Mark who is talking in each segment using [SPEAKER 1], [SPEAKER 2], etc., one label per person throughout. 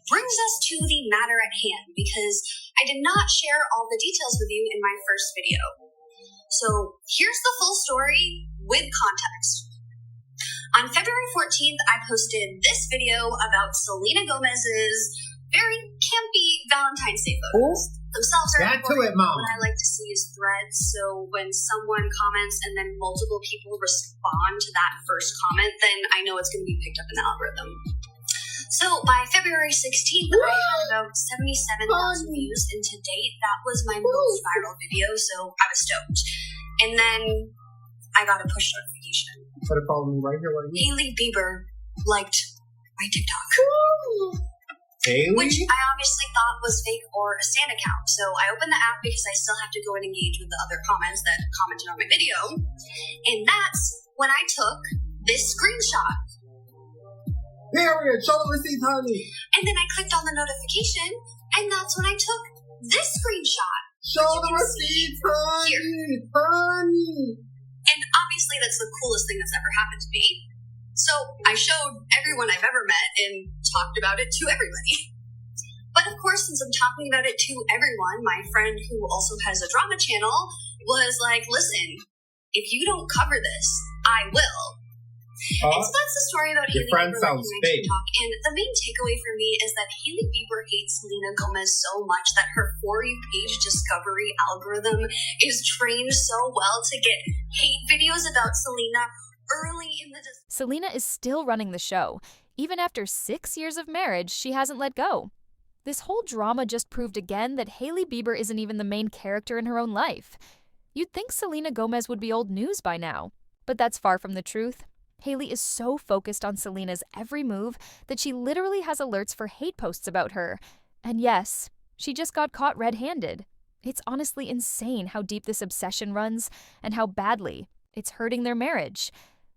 [SPEAKER 1] brings us to the matter at hand, because I did not share all the details with you in my first video. So here's the full story with context. On February 14th, I posted this video about Selena Gomez's very campy Valentine's Day photos. Themselves are important. What I like to see is threads, so when someone comments and then multiple people respond to that first comment, then I know it's going to be picked up in the algorithm. So by February 16th, I had about 77,000 views, and to date, that was my most viral video, so I was stoked. And then I got a push notification.
[SPEAKER 2] Try to follow me right here.
[SPEAKER 1] Hailey Bieber liked my TikTok.
[SPEAKER 2] Hailey?
[SPEAKER 1] Which I obviously thought was fake or a stan account. So I opened the app because I still have to go and engage with the other comments that commented on my video. And that's when I took this screenshot.
[SPEAKER 2] Period. Show the receipt, honey.
[SPEAKER 1] And then I clicked on the notification, and that's when I took this screenshot.
[SPEAKER 2] Show the receipt, honey. Honey.
[SPEAKER 1] And obviously that's the coolest thing that's ever happened to me. So I showed everyone I've ever met and talked about it to everybody. But of course, since I'm talking about it to everyone, my friend who also has a drama channel was like, listen, if you don't cover this, I will. And so that's the story about Hailey Bieber liking my TikTok. And the main takeaway for me is that Hailey Bieber hates Selena Gomez so much that her For You page discovery algorithm is trained so well to get hate videos about Selena early in the...
[SPEAKER 3] Selena is still running the show. Even after 6 years of marriage, she hasn't let go. This whole drama just proved again that Hailey Bieber isn't even the main character in her own life. You'd think Selena Gomez would be old news by now, but that's far from the truth. Hailey is so focused on Selena's every move that she literally has alerts for hate posts about her. And yes, she just got caught red-handed. It's honestly insane how deep this obsession runs and how badly it's hurting their marriage.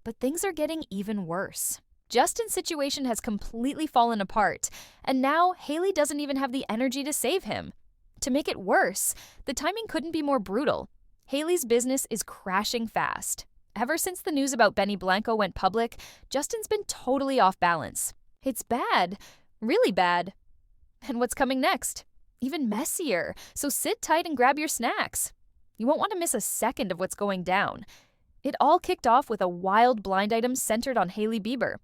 [SPEAKER 3] But things are getting even worse. Justin's situation has completely fallen apart, and now Hailey doesn't even have the energy to save him. To make it worse, the timing couldn't be more brutal. Hailey's business is crashing fast. Ever since the news about Benny Blanco went public, Justin's been totally off balance. It's bad, really bad. And what's coming next? Even messier, so sit tight and grab your snacks. You won't want to miss a second of what's going down. It all kicked off with a wild blind item centered on Hailey Bieber.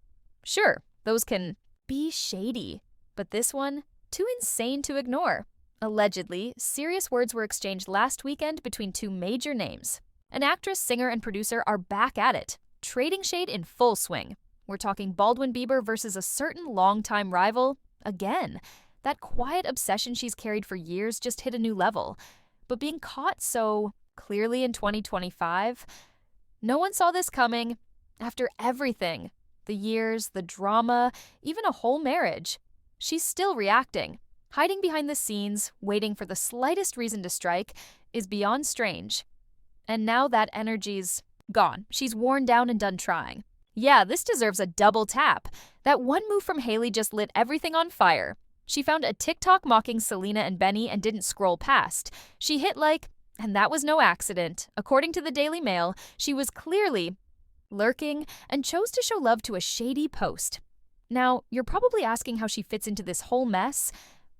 [SPEAKER 3] Sure, those can be shady, but this one, too insane to ignore. Allegedly, serious words were exchanged last weekend between two major names. An actress, singer, and producer are back at it, trading shade in full swing. We're talking Baldwin Bieber versus a certain longtime rival. Again, that quiet obsession she's carried for years just hit a new level. But being caught so clearly in 2025, no one saw this coming. After everything, the years, the drama, even a whole marriage, she's still reacting. Hiding behind the scenes, waiting for the slightest reason to strike, is beyond strange. And now that energy's gone. She's worn down and done trying. Yeah, this deserves a double tap. That one move from Hailey just lit everything on fire. She found a TikTok mocking Selena and Benny and didn't scroll past. She hit like, and that was no accident. According to the Daily Mail, she was clearly lurking and chose to show love to a shady post. Now, you're probably asking how she fits into this whole mess.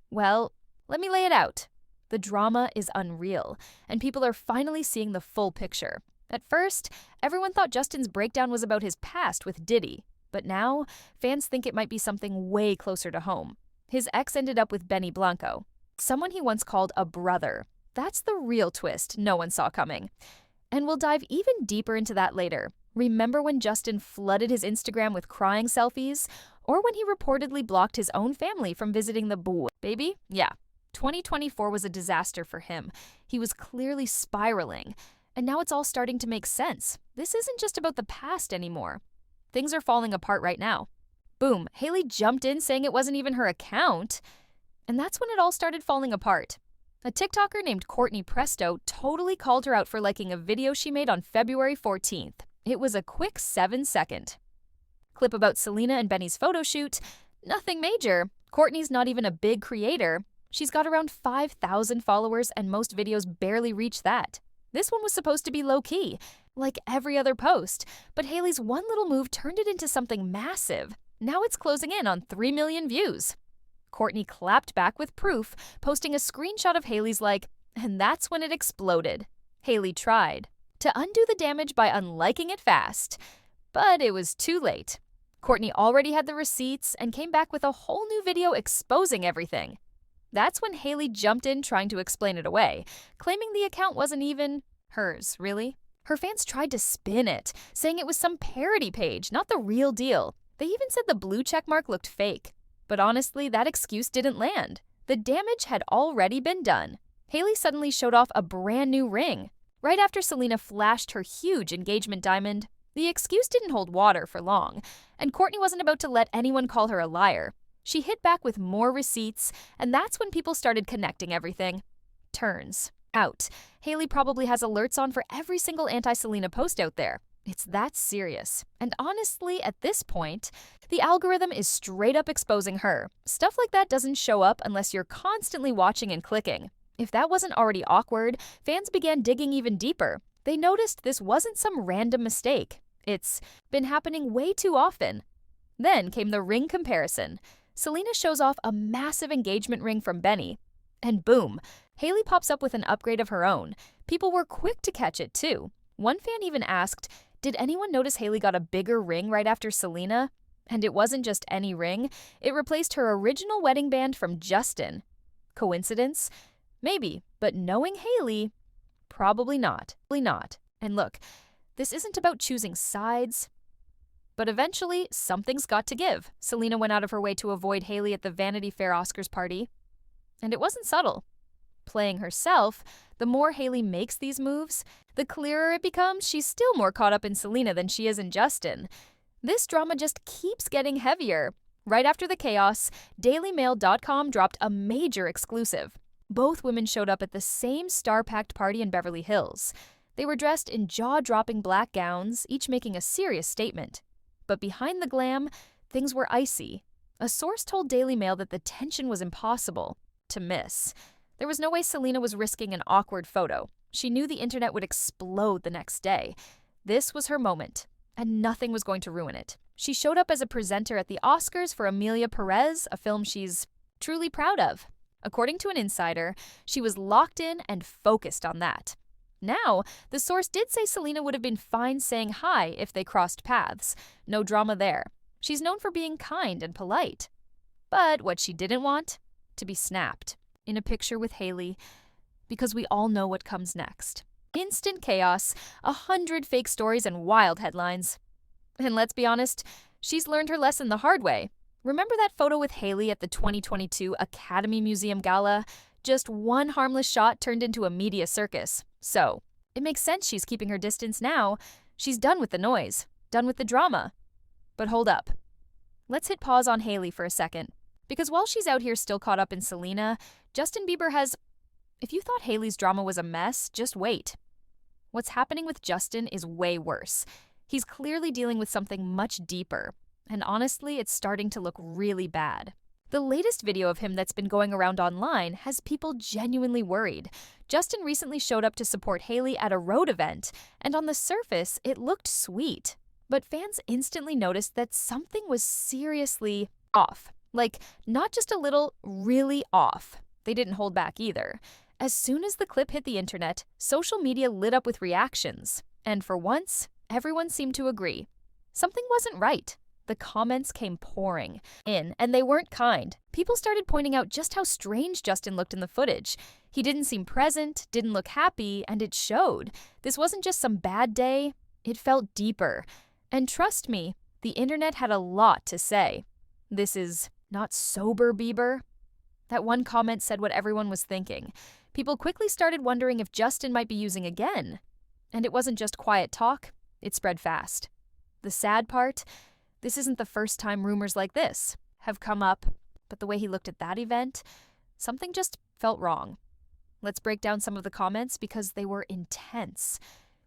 [SPEAKER 3] Well, let me lay it out. The drama is unreal, and people are finally seeing the full picture. At first, everyone thought Justin's breakdown was about his past with Diddy, but now fans think it might be something way closer to home. His ex ended up with Benny Blanco, someone he once called a brother. That's the real twist no one saw coming. And we'll dive even deeper into that later. Remember when Justin flooded his Instagram with crying selfies? Or when he reportedly blocked his own family from visiting the baby? Yeah. 2024 was a disaster for him. He was clearly spiraling. And now it's all starting to make sense. This isn't just about the past anymore. Things are falling apart right now. Boom, Hailey jumped in saying it wasn't even her account. And that's when it all started falling apart. A TikToker named Courtney Presto totally called her out for liking a video she made on February 14th. It was a quick 7-second clip about Selena and Benny's photo shoot. Nothing major. Courtney's not even a big creator. She's got around 5,000 followers and most videos barely reach that. This one was supposed to be low-key, like every other post, but Hailey's one little move turned it into something massive. Now it's closing in on 3 million views. Kourtney clapped back with proof, posting a screenshot of Hailey's like, and that's when it exploded. Hailey tried to undo the damage by unliking it fast, but it was too late. Kourtney already had the receipts and came back with a whole new video exposing everything. That's when Hailey jumped in trying to explain it away, claiming the account wasn't even hers, really. Her fans tried to spin it, saying it was some parody page, not the real deal. They even said the blue checkmark looked fake. But honestly, that excuse didn't land. The damage had already been done. Hailey suddenly showed off a brand new ring. Right after Selena flashed her huge engagement diamond, the excuse didn't hold water for long, and Kourtney wasn't about to let anyone call her a liar. She hit back with more receipts, and that's when people started connecting everything. Turns out, Hailey probably has alerts on for every single anti-Selena post out there. It's that serious. And honestly, at this point, the algorithm is straight up exposing her. Stuff like that doesn't show up unless you're constantly watching and clicking. If that wasn't already awkward, fans began digging even deeper. They noticed this wasn't some random mistake. It's been happening way too often. Then came the ring comparison. Selena shows off a massive engagement ring from Benny. And boom, Hailey pops up with an upgrade of her own. People were quick to catch it too. One fan even asked, did anyone notice Hailey got a bigger ring right after Selena? And it wasn't just any ring. It replaced her original wedding band from Justin. Coincidence? Maybe, but knowing Hailey, probably not. And look, this isn't about choosing sides. But eventually, something's got to give. Selena went out of her way to avoid Hailey at the Vanity Fair Oscars party. And it wasn't subtle. Playing herself, the more Hailey makes these moves, the clearer it becomes she's still more caught up in Selena than she is in Justin. This drama just keeps getting heavier. Right after the chaos, DailyMail.com dropped a major exclusive. Both women showed up at the same star-packed party in Beverly Hills. They were dressed in jaw-dropping black gowns, each making a serious statement. But behind the glam, things were icy. A source told Daily Mail that the tension was impossible to miss. There was no way Selena was risking an awkward photo. She knew the internet would explode the next day. This was her moment, and nothing was going to ruin it. She showed up as a presenter at the Oscars for Amelia Perez, a film she's truly proud of. According to an insider, she was locked in and focused on that. Now, the source did say Selena would have been fine saying hi if they crossed paths. No drama there. She's known for being kind and polite. But what she didn't want? To be snapped in a picture with Hailey, because we all know what comes next. Instant chaos, 100 fake stories, and wild headlines. And let's be honest, she's learned her lesson the hard way. Remember that photo with Hailey at the 2022 Academy Museum Gala? Just one harmless shot turned into a media circus. So, it makes sense she's keeping her distance now. She's done with the noise, done with the drama. But hold up. Let's hit pause on Hailey for a second. Because while she's out here still caught up in Selena, Justin Bieber has... If you thought Hailey's drama was a mess, just wait. What's happening with Justin is way worse. He's clearly dealing with something much deeper. And honestly, it's starting to look really bad. The latest video of him that's been going around online has people genuinely worried. Justin recently showed up to support Hailey at a road event, and on the surface, it looked sweet. But fans instantly noticed that something was seriously off. Like, not just a little, really off. They didn't hold back either. As soon as the clip hit the internet, social media lit up with reactions. And for once, everyone seemed to agree. Something wasn't right. The comments came pouring in, and they weren't kind. People started pointing out just how strange Justin looked in the footage. He didn't seem present, didn't look happy, and it showed. This wasn't just some bad day. It felt deeper. And trust me, the internet had a lot to say. This is not sober Bieber. That one comment said what everyone was thinking. People quickly started wondering if Justin might be using again. And it wasn't just quiet talk. It spread fast. The sad part? This isn't the first time rumors like this have come up, but the way he looked at that event, something just felt wrong. Let's break down some of the comments because they were intense.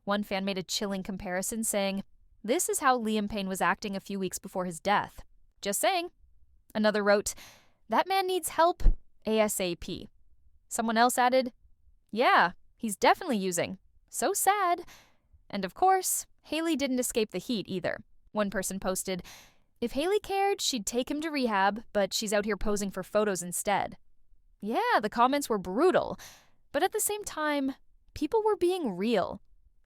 [SPEAKER 3] One fan made a chilling comparison saying, "This is how Liam Payne was acting a few weeks before his death. Just saying." Another wrote, "That man needs help ASAP." Someone else added, "Yeah, he's definitely using. So sad." And of course, Hailey didn't escape the heat either. One person posted, If Hailey cared, she'd take him to rehab, but she's out here posing for photos instead. Yeah, the comments were brutal, but at the same time, people were being real.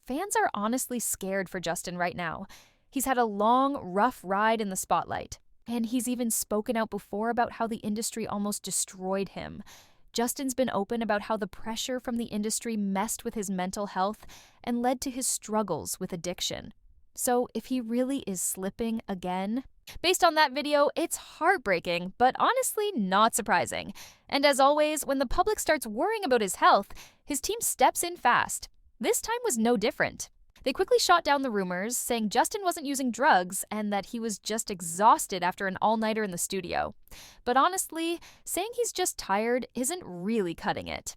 [SPEAKER 3] Fans are honestly scared for Justin right now. He's had a long, rough ride in the spotlight, and he's even spoken out before about how the industry almost destroyed him. Justin's been open about how the pressure from the industry messed with his mental health and led to his struggles with addiction. So if he really is slipping again, based on that video, it's heartbreaking, but honestly not surprising. And as always, when the public starts worrying about his health, his team steps in fast. This time was no different. They quickly shot down the rumors, saying Justin wasn't using drugs and that he was just exhausted after an all-nighter in the studio. But honestly, saying he's just tired isn't really cutting it.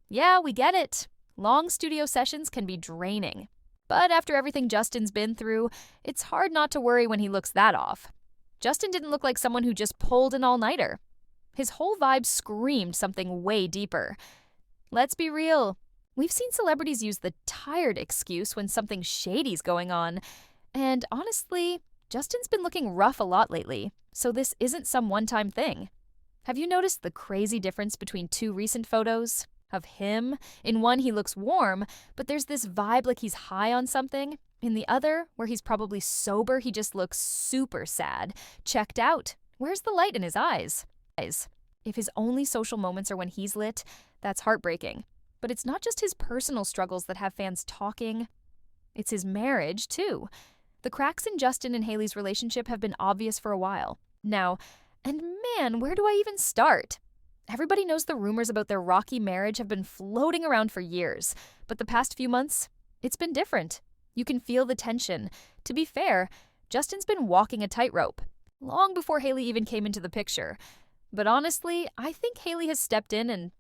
[SPEAKER 3] Yeah, we get it. Long studio sessions can be draining. But after everything Justin's been through, it's hard not to worry when he looks that off. Justin didn't look like someone who just pulled an all-nighter. His whole vibe screamed something way deeper. Let's be real. We've seen celebrities use the tired excuse when something shady's going on. And honestly, Justin's been looking rough a lot lately, so this isn't some one-time thing. Have you noticed the crazy difference between two recent photos? Of him. In one, he looks warm, but there's this vibe like he's high on something. In the other, where he's probably sober, he just looks super sad, checked out. Where's the light in his eyes? If his only social moments are when he's lit, that's heartbreaking. But it's not just his personal struggles that have fans talking. It's his marriage, too. The cracks in Justin and Hailey's relationship have been obvious for a while now. And man, where do I even start? Everybody knows the rumors about their rocky marriage have been floating around for years, but the past few months, it's been different. You can feel the tension. To be fair, Justin's been walking a tightrope, long before Hailey even came into the picture. But honestly, I think Hailey has stepped in and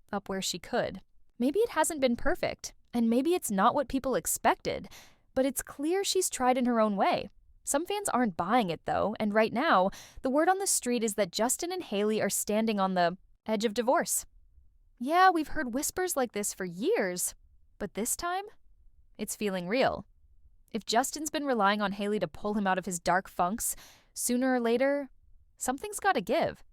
[SPEAKER 3] up where she could. Maybe it hasn't been perfect, and maybe it's not what people expected, but it's clear she's tried in her own way. Some fans aren't buying it, though, and right now, the word on the street is that Justin and Hailey are standing on the edge of divorce. Yeah, we've heard whispers like this for years, but this time, it's feeling real. If Justin's been relying on Hailey to pull him out of his dark funks, sooner or later, something's gotta give.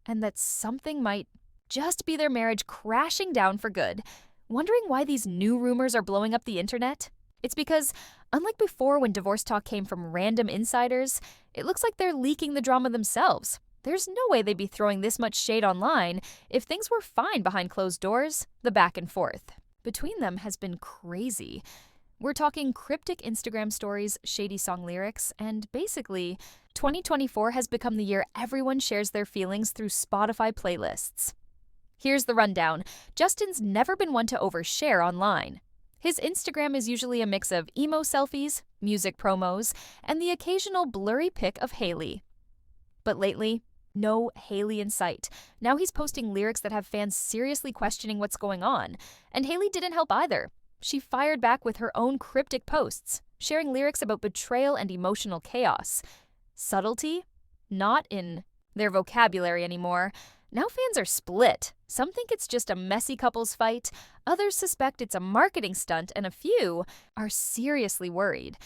[SPEAKER 3] And that something might just be their marriage crashing down for good. Wondering why these new rumors are blowing up the internet? It's because, unlike before when divorce talk came from random insiders, it looks like they're leaking the drama themselves. There's no way they'd be throwing this much shade online if things were fine behind closed doors. The back and forth between them has been crazy. We're talking cryptic Instagram stories, shady song lyrics, and basically, 2024 has become the year everyone shares their feelings through Spotify playlists. Here's the rundown. Justin's never been one to overshare online. His Instagram is usually a mix of emo selfies, music promos, and the occasional blurry pic of Hailey. But lately, no Hailey in sight. Now he's posting lyrics that have fans seriously questioning what's going on. And Hailey didn't help either. She fired back with her own cryptic posts, sharing lyrics about betrayal and emotional chaos. Subtlety? Not in their vocabulary anymore. Now fans are split. Some think it's just a messy couples fight, others suspect it's a marketing stunt, and a few are seriously worried.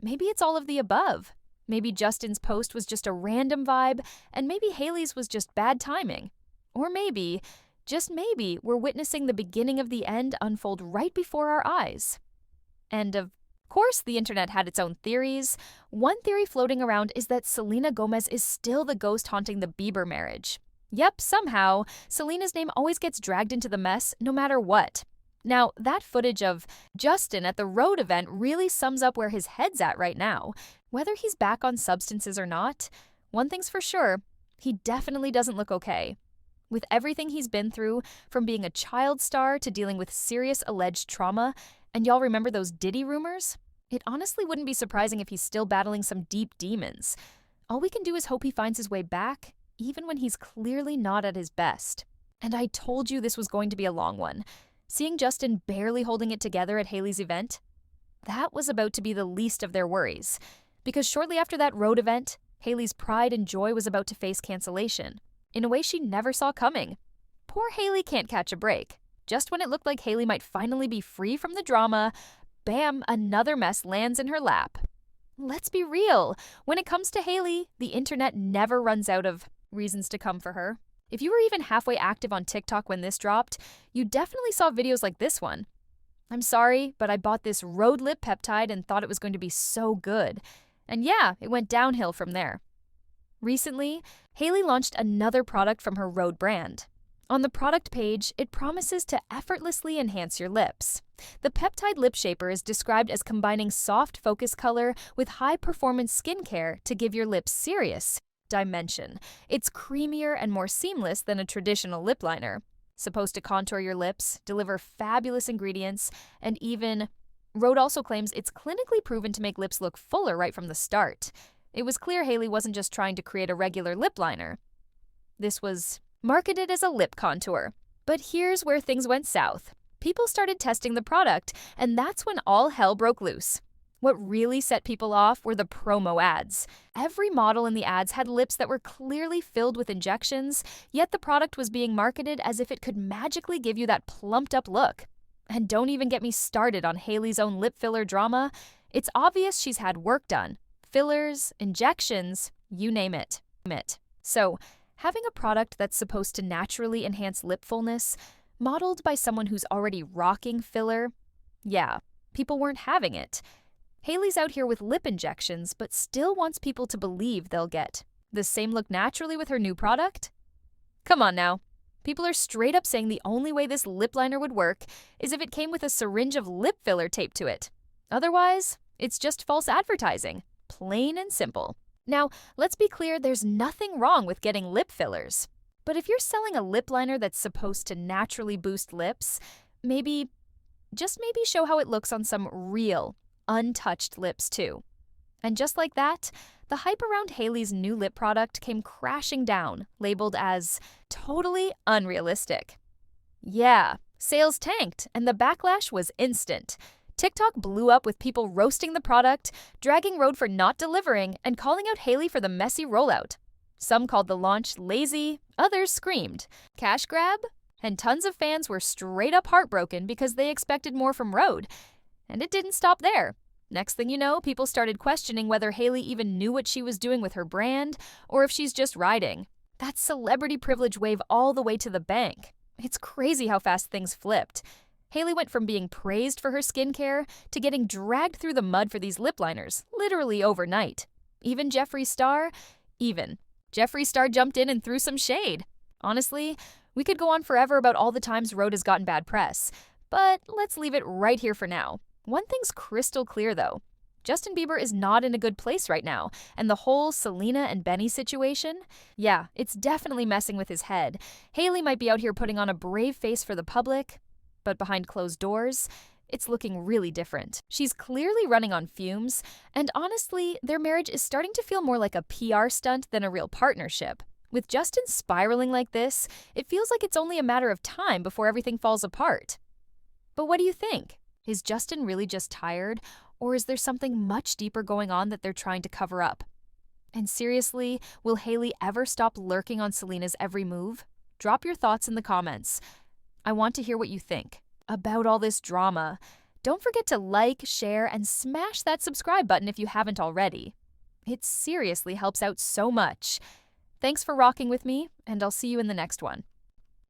[SPEAKER 3] Maybe it's all of the above. Maybe Justin's post was just a random vibe, and maybe Hailey's was just bad timing. Or maybe, just maybe, we're witnessing the beginning of the end unfold right before our eyes. And of course, the internet had its own theories. One theory floating around is that Selena Gomez is still the ghost haunting the Bieber marriage. Yep, somehow, Selena's name always gets dragged into the mess, no matter what. Now, that footage of Justin at the road event really sums up where his head's at right now. Whether he's back on substances or not, one thing's for sure, he definitely doesn't look okay. With everything he's been through, from being a child star to dealing with serious alleged trauma, and y'all remember those Diddy rumors? It honestly wouldn't be surprising if he's still battling some deep demons. All we can do is hope he finds his way back, even when he's clearly not at his best. And I told you this was going to be a long one. Seeing Justin barely holding it together at Hailey's event, that was about to be the least of their worries. Because shortly after that road event, Hailey's pride and joy was about to face cancellation, in a way she never saw coming. Poor Hailey can't catch a break. Just when it looked like Hailey might finally be free from the drama, bam, another mess lands in her lap. let's be real. When it comes to Hailey, the internet never runs out of reasons to come for her. If you were even halfway active on TikTok when this dropped, you definitely saw videos like this one. I'm sorry, but I bought this Rhode Lip Peptide and thought it was going to be so good. And yeah, it went downhill from there. Recently, Hailey launched another product from her Rhode brand. On the product page, it promises to effortlessly enhance your lips. The Peptide Lip Shaper is described as combining soft focus color with high-performance skincare to give your lips serious dimension. It's creamier and more seamless than a traditional lip liner. Supposed to contour your lips, deliver fabulous ingredients, and even... Rhode also claims it's clinically proven to make lips look fuller right from the start. It was clear Hailey wasn't just trying to create a regular lip liner. This was marketed as a lip contour. But here's where things went south. People started testing the product, and that's when all hell broke loose. What really set people off were the promo ads. Every model in the ads had lips that were clearly filled with injections, yet the product was being marketed as if it could magically give you that plumped-up look. And don't even get me started on Hailey's own lip filler drama. It's obvious she's had work done. Fillers, injections, you name it. So, having a product that's supposed to naturally enhance lip fullness, modeled by someone who's already rocking filler, yeah, people weren't having it. Hailey's out here with lip injections, but still wants people to believe they'll get the same look naturally with her new product? Come on now. People are straight up saying the only way this lip liner would work is if it came with a syringe of lip filler taped to it. Otherwise, it's just false advertising. Plain and simple. Now, let's be clear, there's nothing wrong with getting lip fillers. But if you're selling a lip liner that's supposed to naturally boost lips, maybe show how it looks on some real, untouched lips too. And just like that, the hype around Hailey's new lip product came crashing down, labeled as totally unrealistic. Yeah, sales tanked, and the backlash was instant. TikTok blew up with people roasting the product, dragging Rhode for not delivering, and calling out Hailey for the messy rollout. Some called the launch lazy, others screamed, cash grab? And tons of fans were straight up heartbroken because they expected more from Rhode. And it didn't stop there. Next thing you know, people started questioning whether Hailey even knew what she was doing with her brand, or if she's just riding. That's celebrity privilege wave all the way to the bank. It's crazy how fast things flipped. Hailey went from being praised for her skincare to getting dragged through the mud for these lip liners, literally overnight. Even Jeffree Star jumped in and threw some shade. Honestly, we could go on forever about all the times Rhode has gotten bad press, but let's leave it right here for now. One thing's crystal clear, though. Justin Bieber is not in a good place right now, and the whole Selena and Benny situation, yeah, it's definitely messing with his head. Hailey might be out here putting on a brave face for the public, but behind closed doors, it's looking really different. She's clearly running on fumes, and honestly, their marriage is starting to feel more like a PR stunt than a real partnership. With Justin spiraling like this, it feels like it's only a matter of time before everything falls apart. But what do you think? Is Justin really just tired, or is there something much deeper going on that they're trying to cover up? And seriously, will Hailey ever stop lurking on Selena's every move? Drop your thoughts in the comments. I want to hear what you think about all this drama. Don't forget to like, share, and smash that subscribe button if you haven't already. It seriously helps out so much. Thanks for rocking with me, and I'll see you in the next one.